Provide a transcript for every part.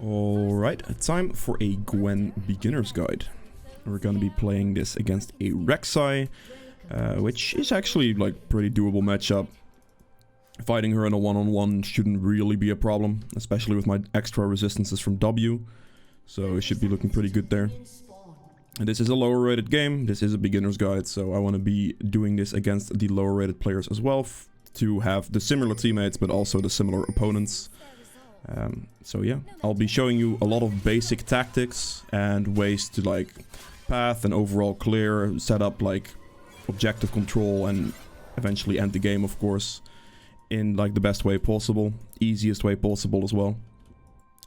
Alright, time for a Gwen beginner's guide. We're gonna be playing this against a Rek'Sai, which is actually like pretty doable matchup. Fighting her in a one-on-one shouldn't really be a problem, especially with my extra resistances from W. So it should be looking pretty good there. And this is a lower rated game, this is a beginner's guide, so I want to be doing this against the lower rated players as well, to have the similar teammates but also the similar opponents. So yeah, I'll be showing you a lot of basic tactics and ways to like path and overall clear, set up like objective control and eventually end the game, of course, in like the best way possible, easiest way possible as well.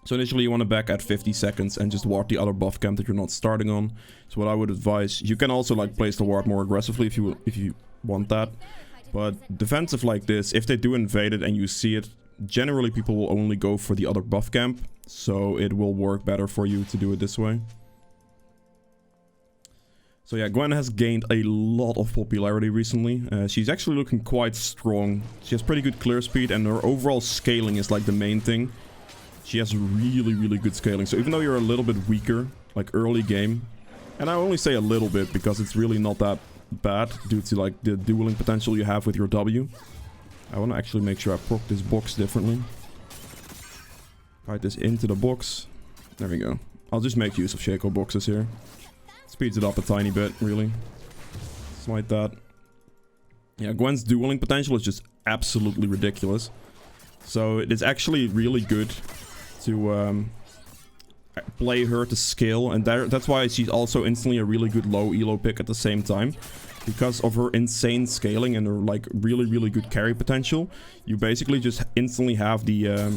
So initially you want to back at 50 seconds and just ward the other buff camp that you're not starting on. So what I would advise, you can also like place the ward more aggressively if you want that. But defensive like this, if they do invade it and you see it, generally people will only go for the other buff camp. So it will work better for you to do it this way. So yeah, Gwen has gained a lot of popularity recently. She's actually looking quite strong. She has pretty good clear speed and her overall scaling is like the main thing. She has really good scaling. So even though you're a little bit weaker, like early game, and I only say a little bit because it's really not that bad due to like the dueling potential you have with your W. I want to actually make sure I proc this box differently. Kite this into the box. There we go. I'll just make use of Shaco boxes here. Speeds it up a tiny bit, really. Smite that. Yeah, Gwen's dueling potential is just absolutely ridiculous. So it is actually really good to play her to scale, and that's why she's also instantly a really good low elo pick at the same time. Because of her insane scaling and her like really good carry potential, you basically just instantly have the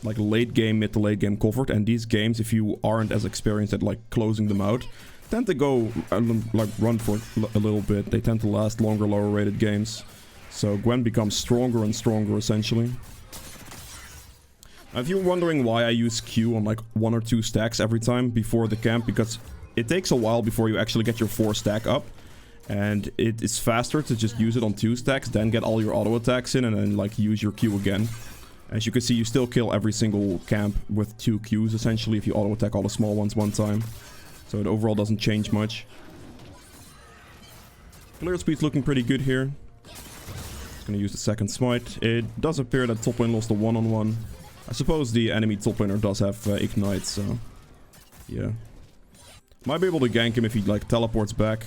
like late game, mid to late game covered. And these games, if you aren't as experienced at like closing them out, tend to go like run for a little bit. They tend to last longer, lower rated games. So Gwen becomes stronger and stronger essentially. Now, if you're wondering why I use Q on like 1 or 2 stacks every time before the camp, because it takes a while before you actually get your 4 stack up. And it is faster to just use it on 2 stacks, then get all your auto attacks in and then like use your Q again. As you can see, you still kill every single camp with 2 Qs essentially if you auto attack all the small ones one time. So it overall doesn't change much. Clear speed's looking pretty good here. Just gonna use the second smite. It does appear that top lane lost a one-on-one. I suppose the enemy top laner does have ignite, so yeah. Might be able to gank him if he like teleports back.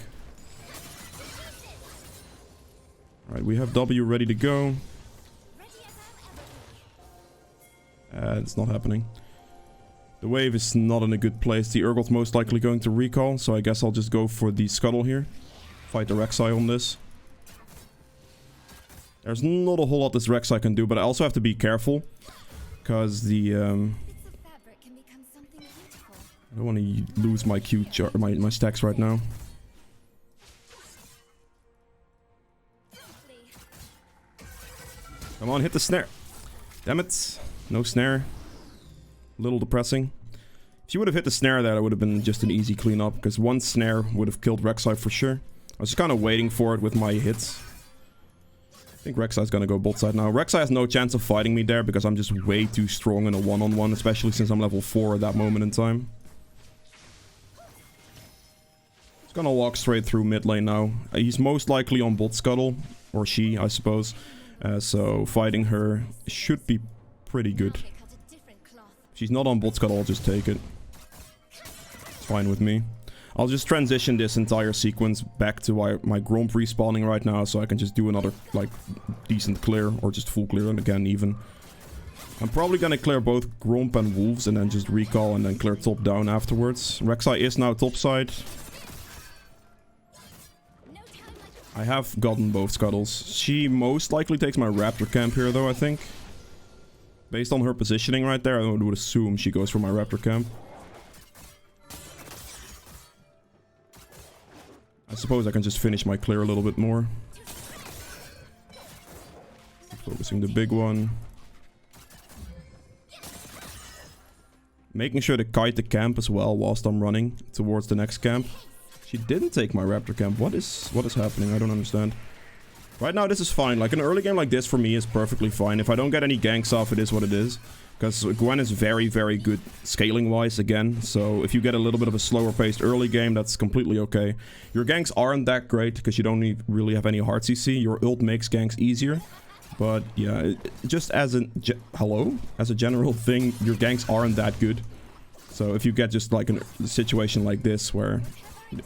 Alright, we have W ready to go. It's not happening. The wave is not in a good place. The Urgot's most likely going to recall, so I guess I'll just go for the scuttle here. Fight the Rek'Sai on this. There's not a whole lot this Rek'Sai can do, but I also have to be careful. Because the I don't want to lose my Q chart, my stacks right now. Come on, hit the snare. Damn it. No snare. A little depressing. If you would have hit the snare there, that would have been just an easy cleanup. Because one snare would have killed Rek'Sai for sure. I was just kind of waiting for it with my hits. I think Rek'Sai's gonna go bot side now. Rek'Sai has no chance of fighting me there because I'm just way too strong in a one-on-one, especially since I'm level 4 at that moment in time. He's gonna walk straight through mid lane now. He's most likely on bot scuttle, or she, I suppose. So fighting her should be pretty good. If she's not on bot scuttle, I'll just take it. It's fine with me. I'll just transition this entire sequence back to my Gromp respawning right now, so I can just do another, like, decent clear, or just full clear, and again, even. I'm probably gonna clear both Gromp and Wolves, and then just recall, and then clear top down afterwards. Rek'Sai is now top side. I have gotten both scuttles. She most likely takes my Raptor camp here, though, I think. Based on her positioning right there, I would assume she goes for my Raptor camp. I suppose I can just finish my clear a little bit more. Focusing the big one. Making sure to kite the camp as well whilst I'm running towards the next camp. She didn't take my Raptor camp. What is happening? I don't understand. Right now, this is fine. Like, an early game like this for me is perfectly fine. If I don't get any ganks off, it is what it is. Because Gwen is very, very good scaling-wise again. So if you get a little bit of a slower-paced early game, that's completely okay. Your ganks aren't that great because you don't really have any hard CC. Your ult makes ganks easier. But yeah, just as a general thing, your ganks aren't that good. So if you get just like a situation like this where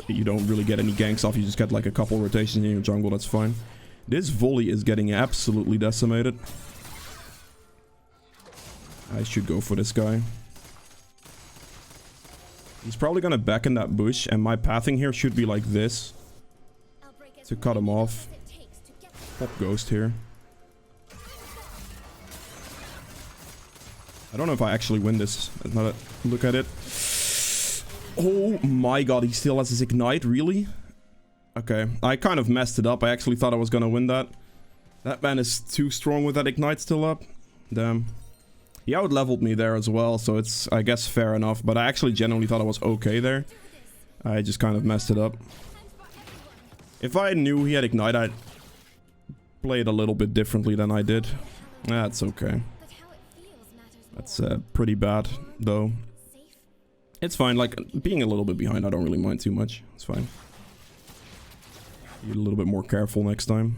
you don't really get any ganks off, you just get like a couple rotations in your jungle, that's fine. This volley is getting absolutely decimated. I should go for this guy. He's probably gonna back in that bush, and my pathing here should be like this to cut him off. Pop Ghost here. I don't know if I actually win this. Now that I look at it. Oh my god, he still has his ignite, really? Okay, I kind of messed it up. I actually thought I was gonna win that. That man is too strong with that ignite still up. Damn. He out-leveled me there as well, so it's, I guess, fair enough. But I actually genuinely thought I was okay there. I just kind of messed it up. If I knew he had ignite, I'd play it a little bit differently than I did. That's okay. That's pretty bad, though. It's fine, like, being a little bit behind, I don't really mind too much. It's fine. Be a little bit more careful next time.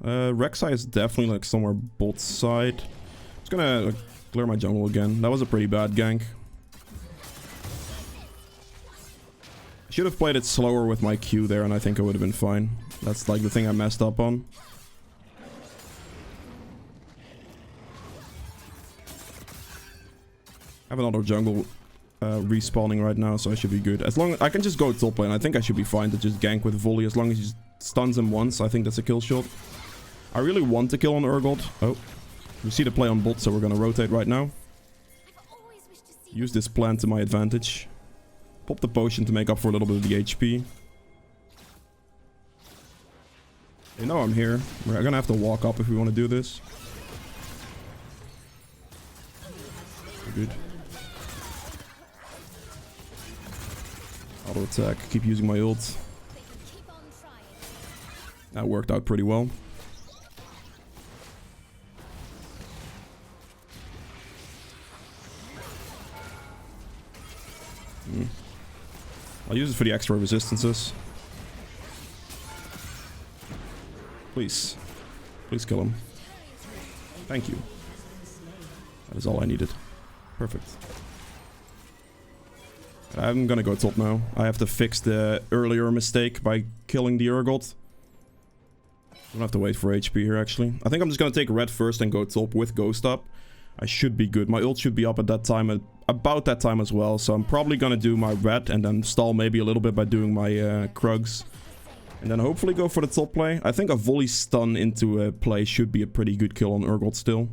Rek'Sai is definitely, like, somewhere bot side. I'm just gonna... like, clear my jungle again. That was a pretty bad gank. I should have played it slower with my Q there, and I think I would have been fine. That's like the thing I messed up on. I have another jungle respawning right now, so I should be good. As long as I can just go top lane, I think I should be fine to just gank with volley. As long as he stuns him once, I think that's a kill shot. I really want to kill on Urgot. Oh. We see the play on bot, so we're gonna rotate right now. Use this plan to my advantage. Pop the potion to make up for a little bit of the HP. They know I'm here. We're gonna have to walk up if we want to do this. Good. Auto attack. Keep using my ult. That worked out pretty well. I'll use it for the extra resistances. Please. Please kill him. Thank you. That is all I needed. Perfect. I'm gonna go top now. I have to fix the earlier mistake by killing the Urgot. Don't have to wait for HP here, actually. I think I'm just gonna take red first and go top with Ghost up. I should be good. My ult should be up at that time, about that time as well. So I'm probably gonna do my red and then stall maybe a little bit by doing my Krugs. And then hopefully go for the top play. I think a volley stun into a play should be a pretty good kill on Urgot still.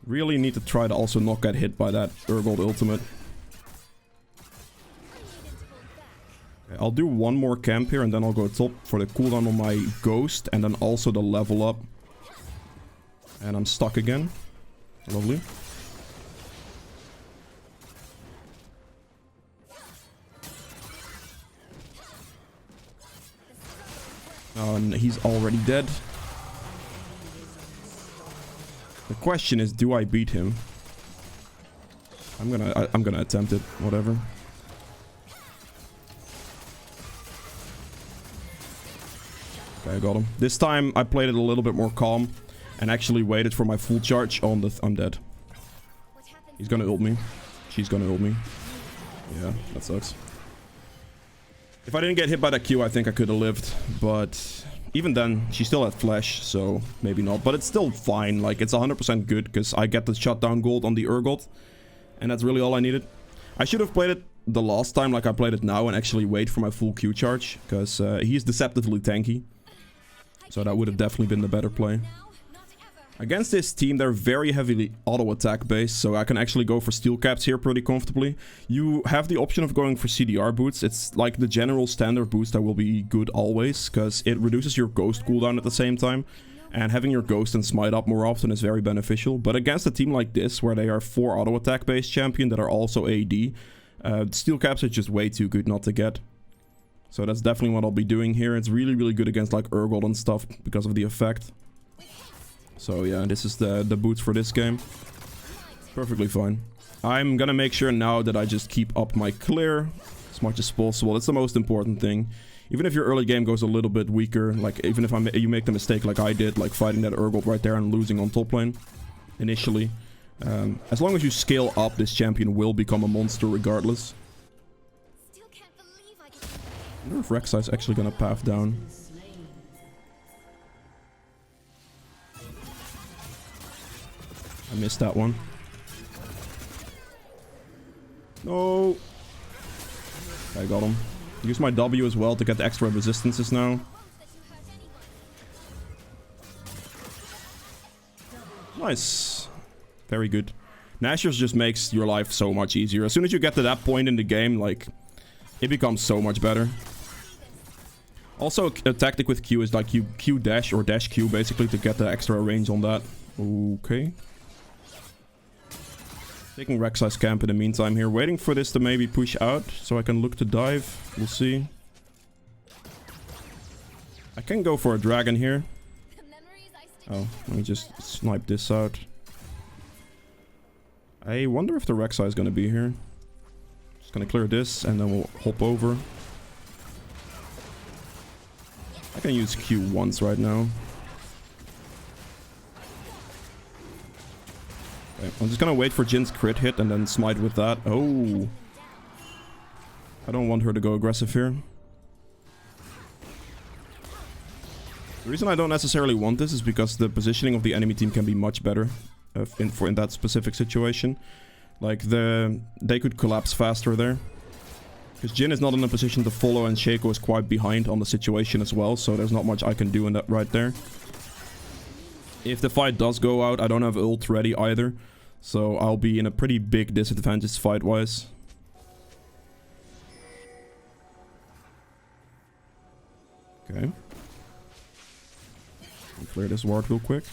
Really need to try to also not get hit by that Urgot ultimate. Okay, I'll do one more camp here and then I'll go top for the cooldown on my Ghost and then also the level up. And I'm stuck again. Lovely. Oh, and he's already dead. The question is, do I beat him? I'm gonna attempt it. Whatever. Okay, I got him. This time I played it a little bit more calm and actually waited for my full charge on the... I'm dead. He's gonna ult me. She's gonna ult me. Yeah, that sucks. If I didn't get hit by that Q, I think I could have lived. But even then, she still had flash, so maybe not. But it's still fine. Like, it's 100% good because I get the shutdown gold on the Urgot. And that's really all I needed. I should have played it the last time like I played it now and actually wait for my full Q charge. Because he's deceptively tanky. So that would have definitely been the better play. Against this team, they're very heavily auto-attack based, so I can actually go for steel caps here pretty comfortably. You have the option of going for CDR boots. It's like the general standard boost that will be good always, because it reduces your ghost cooldown at the same time. And having your ghost and smite up more often is very beneficial. But against a team like this, where they are 4 auto-attack based champion that are also AD, Steel caps are just way too good not to get. So that's definitely what I'll be doing here. It's really, really good against like Urgot and stuff because of the effect. So yeah, this is the boots for this game. Perfectly fine. I'm gonna make sure now that I just keep up my clear as much as possible. That's the most important thing. Even if your early game goes a little bit weaker, like even if you make the mistake like I did, like fighting that Urgot right there and losing on top lane initially. As long as you scale up, this champion will become a monster regardless. I wonder if Rek'Sai's actually gonna path down. I missed that one. No. I got him. Use my W as well to get the extra resistances now. Nice. Very good. Nashor's just makes your life so much easier. As soon as you get to that point in the game, like, it becomes so much better. Also, a tactic with Q is like you Q dash or dash Q basically to get the extra range on that. Okay. Taking Rek'Sai's camp in the meantime here. Waiting for this to maybe push out so I can look to dive. We'll see. I can go for a dragon here. Oh, let me just snipe this out. I wonder if the Rek'Sai is going to be here. Just going to clear this and then we'll hop over. I can use Q once right now. Okay, I'm just gonna wait for Jin's crit hit and then smite with that. Oh! I don't want her to go aggressive here. The reason I don't necessarily want this is because the positioning of the enemy team can be much better in that specific situation. Like, they could collapse faster there. Because Jin is not in a position to follow and Shaco is quite behind on the situation as well, so there's not much I can do in that right there. If the fight does go out, I don't have ult ready either, so I'll be in a pretty big disadvantage fight-wise. Okay. Clear this ward real quick.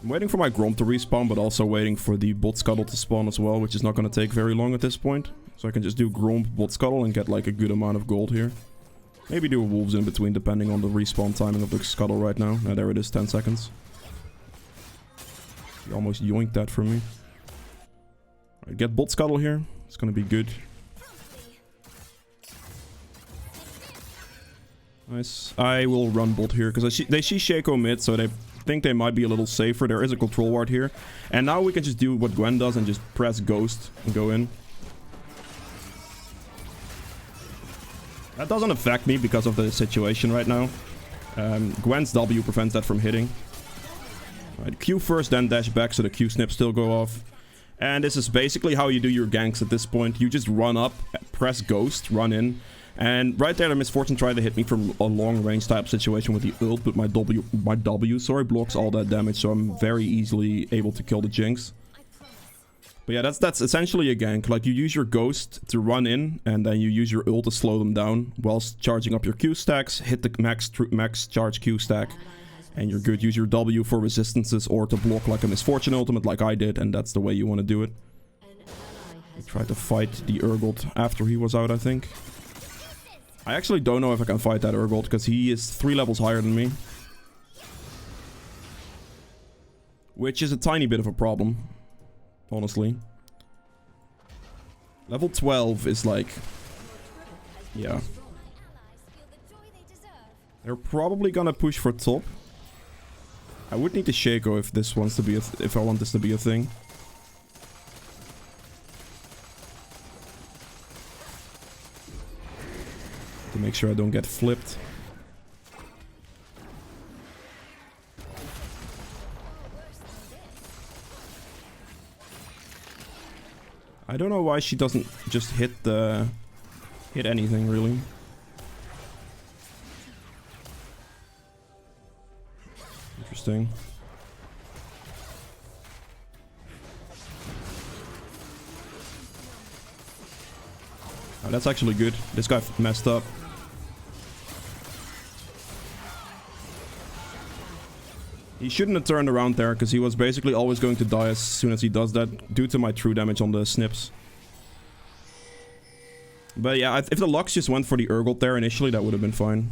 I'm waiting for my Grom to respawn, but also waiting for the bot scuttle to spawn as well, which is not going to take very long at this point. So I can just do Grom, bot scuttle, and get like a good amount of gold here. Maybe do a wolves in between, depending on the respawn timing of the scuttle right now. Now there it is, 10 seconds. He almost yoinked that for me. Alright, get bot scuttle here. It's going to be good. Nice. I will run bot here, because they see Shaco mid, so they think they might be a little safer. There is a control ward here. And now we can just do what Gwen does and just press Ghost and go in. That doesn't affect me because of the situation right now. Gwen's W prevents that from hitting. Alright, Q first, then dash back, so the Q snips still go off. And this is basically how you do your ganks at this point. You just run up, press Ghost, run in. And right there, the Misfortune tried to hit me from a long range type situation with the ult, but my W blocks all that damage, so I'm very easily able to kill the Jinx. But yeah, that's essentially a gank. Like, you use your Ghost to run in, and then you use your ult to slow them down, whilst charging up your Q stacks, hit the max charge Q stack, and you're good. Use your W for resistances, or to block like a Misfortune ultimate like I did, and that's the way you want to do it. I tried to fight the Urgot after he was out, I think. I actually don't know if I can fight that Urgot, because he is 3 levels higher than me. Which is a tiny bit of a problem, honestly. Level 12 is like... yeah. They're probably gonna push for top. I would need to Shaco if this wants to be if I want this to be a thing. To make sure I don't get flipped. I don't know why she doesn't just hit anything really. Interesting. Oh, that's actually good. This guy messed up. He shouldn't have turned around there, because he was basically always going to die as soon as he does that, due to my true damage on the snips. But yeah, if the Lux just went for the Urgot there initially, that would have been fine.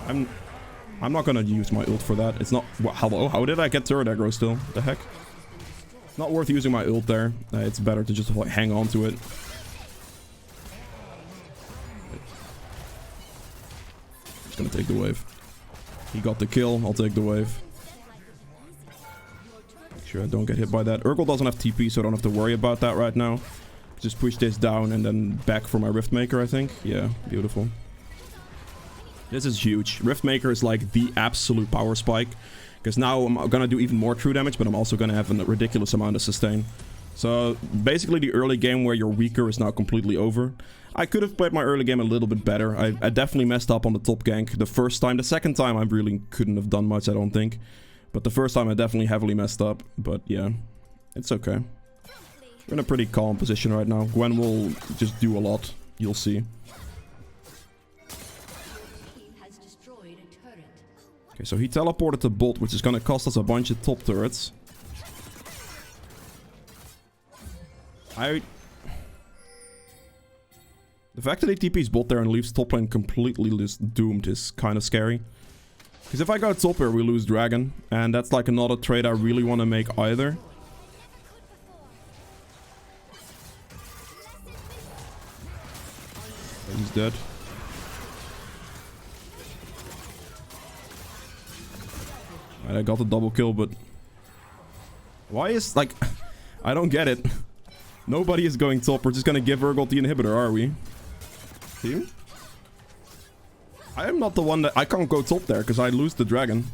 I'm not gonna use my ult for that. It's not... Hello? How did I get turret aggro still? The heck? Not worth using my ult there. It's better to just like hang on to it. Just gonna take the wave. He got the kill. I'll take the wave. Make sure I don't get hit by that. Urgot doesn't have TP, so I don't have to worry about that right now. Just push this down and then back for my Riftmaker, I think. Yeah, beautiful. This is huge. Riftmaker is like the absolute power spike. Because now I'm gonna do even more true damage, but I'm also gonna have a ridiculous amount of sustain. So basically the early game where you're weaker is now completely over. I could have played my early game a little bit better. I definitely messed up on the top gank the first time. The second time I really couldn't have done much, I don't think. But the first time I definitely heavily messed up. But yeah, it's okay. We're in a pretty calm position right now. Gwen will just do a lot. You'll see. Okay, so he teleported to bot, which is going to cost us a bunch of top turrets. The fact that he TP's bot there and leaves top lane completely doomed is kind of scary. Because if I go top here, we lose dragon. And that's like not a trade I really want to make either. He's dead. I got the double kill, but... Why is, like... I don't get it. Nobody is going top. We're just gonna give Urgot the inhibitor, are we? Team? I am not the one that... I can't go top there, because I lose the dragon.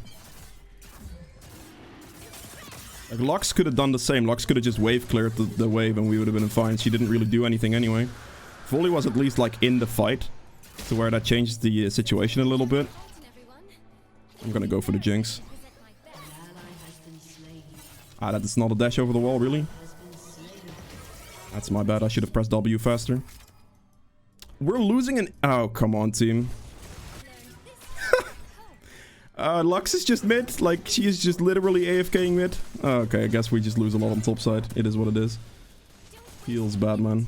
Like, Lux could have done the same. Lux could have just wave cleared the wave, and we would have been fine. She didn't really do anything anyway. Volley was at least, like, in the fight. To where that changed the situation a little bit. I'm gonna go for the Jinx. Ah, that is not a dash over the wall, really? That's my bad. I should have pressed W faster. We're losing an... Oh, come on, team. Lux is just mid. Like, she is just literally AFKing mid. Oh, okay, I guess we just lose a lot on top side. It is what it is. Feels bad, man.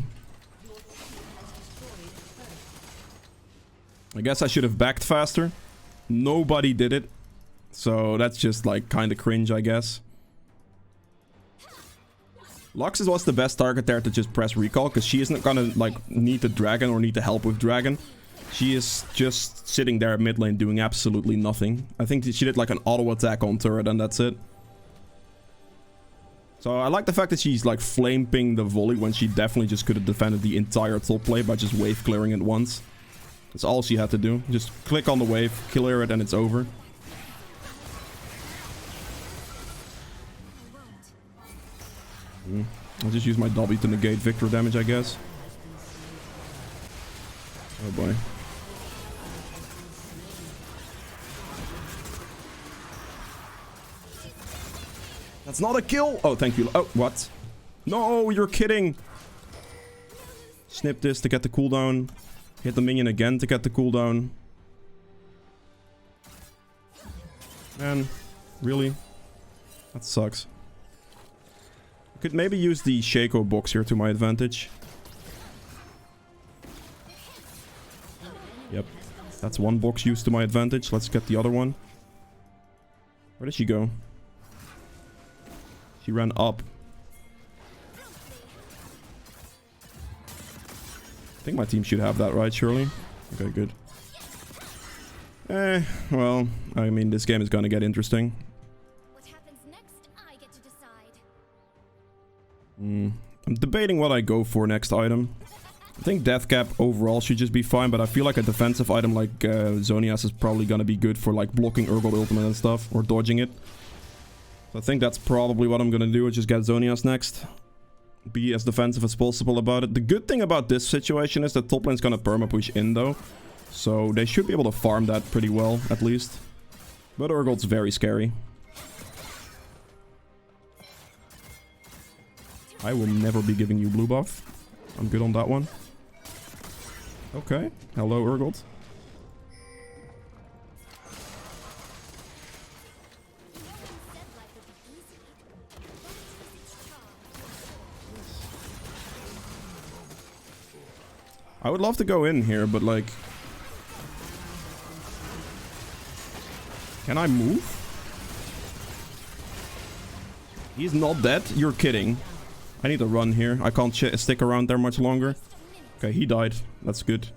I guess I should have backed faster. Nobody did it. So that's just, like, kind of cringe, I guess. Lux was the best target there to just press recall, because she isn't gonna, like, need the dragon or need the help with dragon. She is just sitting there at mid lane doing absolutely nothing. I think she did, like, an auto attack on turret and that's it. So I like the fact that she's, like, flame ping the volley when she definitely just could have defended the entire top play by just wave clearing it once. That's all she had to do. Just click on the wave, clear it, and it's over. I'll just use my W to negate Victor damage, I guess. Oh boy. That's not a kill! Oh, thank you. Oh, what? No, you're kidding! Snip this to get the cooldown. Hit the minion again to get the cooldown. Man, really? That sucks. Could maybe use the Shaco box here to my advantage. Yep. That's one box used to my advantage. Let's get the other one. Where did she go? She ran up. I think my team should have that, right? Surely? Okay, good. Well, I mean, this game is gonna get interesting. I'm debating what I go for next item. I think Death Cap overall should just be fine, but I feel like a defensive item like Zonias is probably gonna be good for like blocking Urgot ultimate and stuff, or dodging it. So I think that's probably what I'm gonna do, is just get Zonias next. Be as defensive as possible about it. The good thing about this situation is that top lane's gonna perma push in though. So they should be able to farm that pretty well, at least. But Urgot's very scary. I will never be giving you blue buff. I'm good on that one. Okay. Hello, Urgot. I would love to go in here, but like... Can I move? He's not dead? You're kidding. I need to run here. I can't stick around there much longer. Okay, he died. That's good.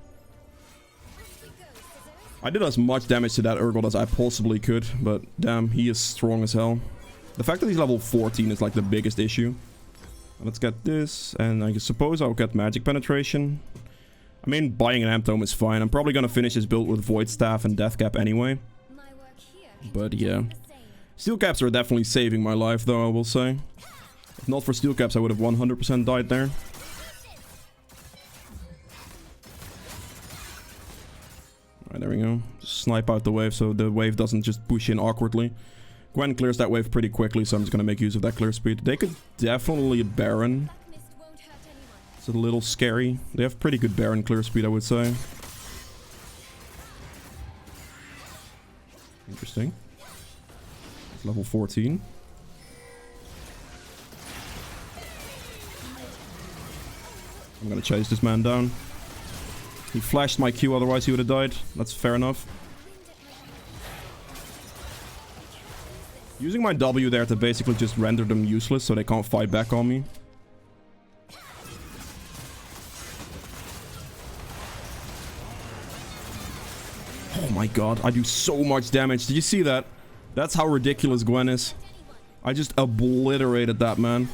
I did as much damage to that Urgot as I possibly could, but damn, he is strong as hell. The fact that he's level 14 is like the biggest issue. Let's get this, and I suppose I'll get magic penetration. I mean, buying an amp tome is fine. I'm probably gonna finish this build with Void Staff and Death Cap anyway. But yeah. Steel Caps are definitely saving my life though, I will say. If not for Steel Caps, I would have 100% died there. Alright, there we go. Just snipe out the wave so the wave doesn't just push in awkwardly. Gwen clears that wave pretty quickly, so I'm just gonna make use of that clear speed. They could definitely Baron. It's a little scary. They have pretty good Baron clear speed, I would say. Interesting. It's level 14. I'm gonna chase this man down. He flashed my Q, otherwise he would have died. That's fair enough. Using my W there to basically just render them useless so they can't fight back on me. Oh my god, I do so much damage. Did you see that? That's how ridiculous Gwen is. I just obliterated that man.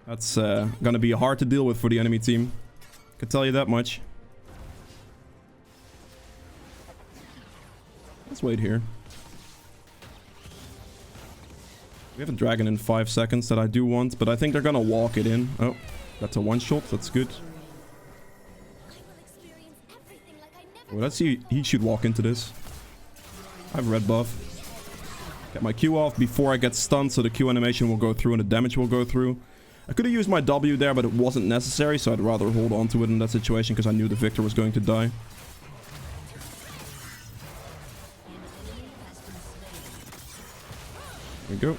That's gonna be hard to deal with for the enemy team. Can tell you that much. Let's wait here. We have a dragon in 5 seconds that I do want, but I think they're gonna walk it in. Oh, that's a one-shot. That's good. Well, let's see. He should walk into this. I have red buff. Get my Q off before I get stunned, so the Q animation will go through and the damage will go through. I could have used my W there, but it wasn't necessary, so I'd rather hold on to it in that situation because I knew the victor was going to die. There we go.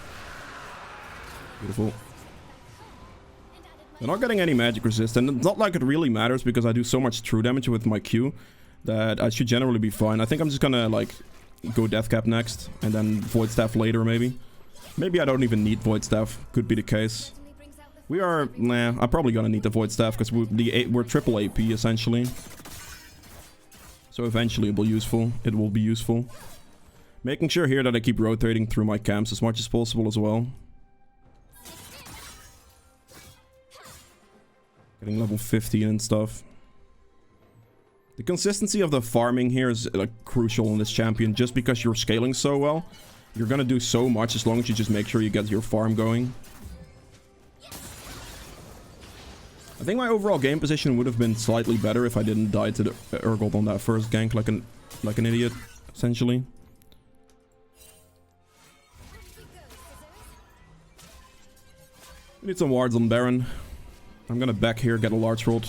Beautiful. They're not getting any magic resist, and it's not like it really matters because I do so much true damage with my Q that I should generally be fine. I think I'm just gonna, like, go Death Cap next, and then Void Staff later, maybe. Maybe I don't even need Void Staff. Could be the case. We are... Nah, I'm probably gonna need the Void Staff because we're triple AP, essentially. So eventually it will be useful. Making sure here that I keep rotating through my camps as much as possible as well. Getting level 15 and stuff. The consistency of the farming here is like crucial in this champion. Just because you're scaling so well, you're gonna do so much as long as you just make sure you get your farm going. I think my overall game position would have been slightly better if I didn't die to the Urgot on that first gank like an idiot, essentially. We need some wards on Baron. I'm gonna back here, get a large rod.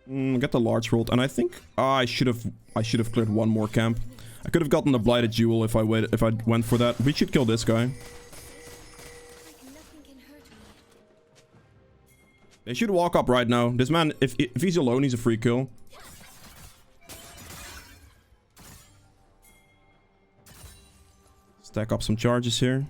Get the large rod, and I think I should have cleared one more camp. I could have gotten the blighted jewel if I went for that. We should kill this guy. They should walk up right now. This man, if he's alone, he's a free kill. Stack up some charges here.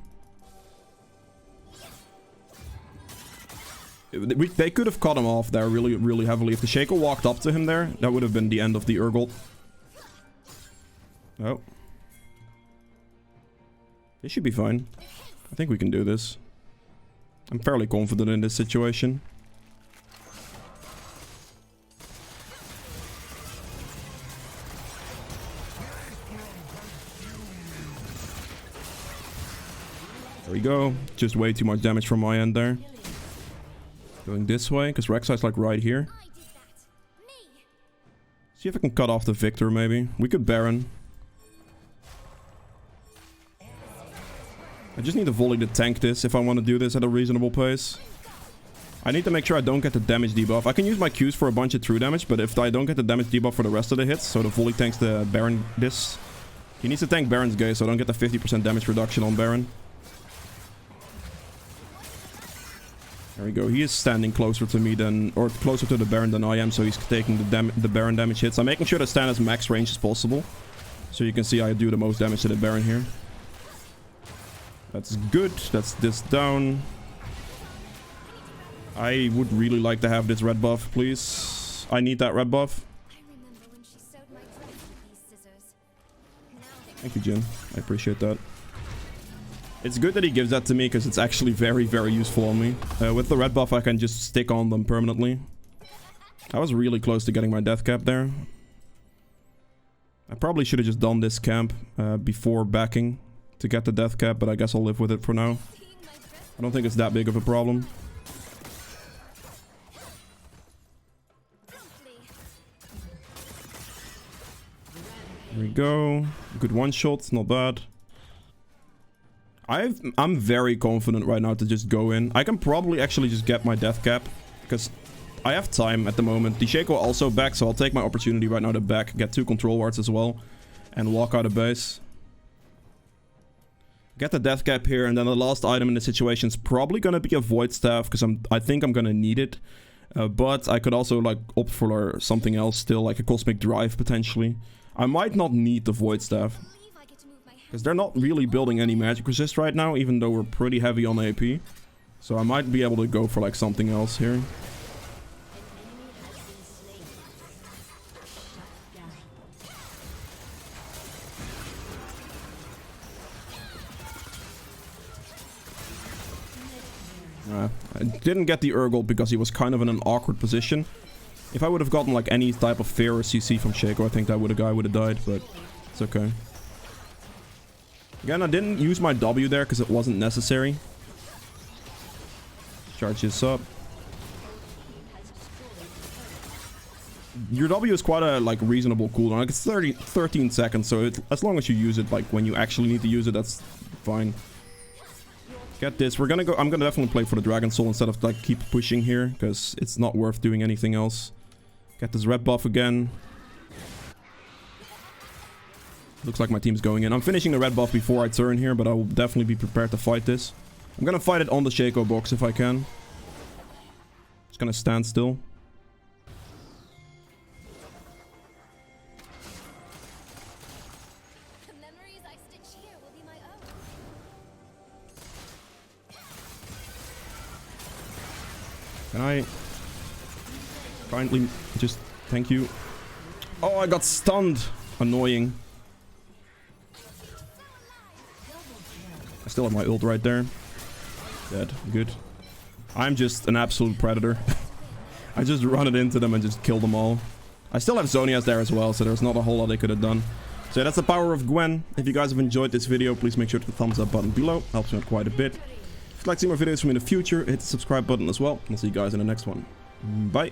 They could have cut him off there really, really heavily. If the Shaco walked up to him there, that would have been the end of the Urgot. Oh. They should be fine. I think we can do this. I'm fairly confident in this situation. There we go. Just way too much damage from my end there. Going this way, because Rek'Sai's like right here. See if I can cut off the Victor, maybe. We could Baron. I just need a volley to tank this if I want to do this at a reasonable pace. I need to make sure I don't get the damage debuff. I can use my Qs for a bunch of true damage, but if I don't get the damage debuff for the rest of the hits, so the volley tanks the Baron this. He needs to tank Baron's gaze, so I don't get the 50% damage reduction on Baron. There we go. He is standing closer to me than, or closer to the Baron than I am, so he's taking the Baron damage hits. I'm making sure to stand as max range as possible. So you can see I do the most damage to the Baron here. That's good. That's this down. I would really like to have this red buff, please. I need that red buff. Thank you, Jin. I appreciate that. It's good that he gives that to me because it's actually very, very useful on me. With the red buff, I can just stick on them permanently. I was really close to getting my death cap there. I probably should have just done this camp before backing to get the death cap, but I guess I'll live with it for now. I don't think it's that big of a problem. There we go. Good one shot, not bad. I'm very confident right now to just go in. I can probably actually just get my death cap because I have time at the moment. The Shaco also back, so I'll take my opportunity right now to back, get 2 control wards as well, and walk out of base. Get the death cap here, and then the last item in the situation is probably gonna be a void staff because I think I'm gonna need it. But I could also like opt for something else still, like a cosmic drive potentially. I might not need the void staff. Because they're not really building any magic resist right now, even though we're pretty heavy on AP. So I might be able to go for like something else here. I didn't get the Urgot because he was kind of in an awkward position. If I would have gotten like any type of fear or CC from Shaco, I think that guy would have died, but it's okay. Again, I didn't use my W there because it wasn't necessary. Charge this up. Your W is quite a like reasonable cooldown. Like it's 13 seconds, so as long as you use it like when you actually need to use it, that's fine. Get this. I'm gonna definitely play for the Dragon Soul instead of like keep pushing here because it's not worth doing anything else. Get this red buff again. Looks like my team's going in. I'm finishing the red buff before I turn here, but I will definitely be prepared to fight this. I'm gonna fight it on the Shaco box if I can. Just gonna stand still. The memories I stitch here will be my own. Can I kindly just... Thank you. Oh, I got stunned. Annoying. I still have my ult right there. Dead. Good. I'm just an absolute predator. I just run it into them and just kill them all. I still have Zhonya's there as well, so there's not a whole lot they could have done. So that's the power of Gwen. If you guys have enjoyed this video, please make sure to hit the thumbs up button below. Helps me out quite a bit. If you'd like to see more videos from me in the future, hit the subscribe button as well. I'll see you guys in the next one. Bye.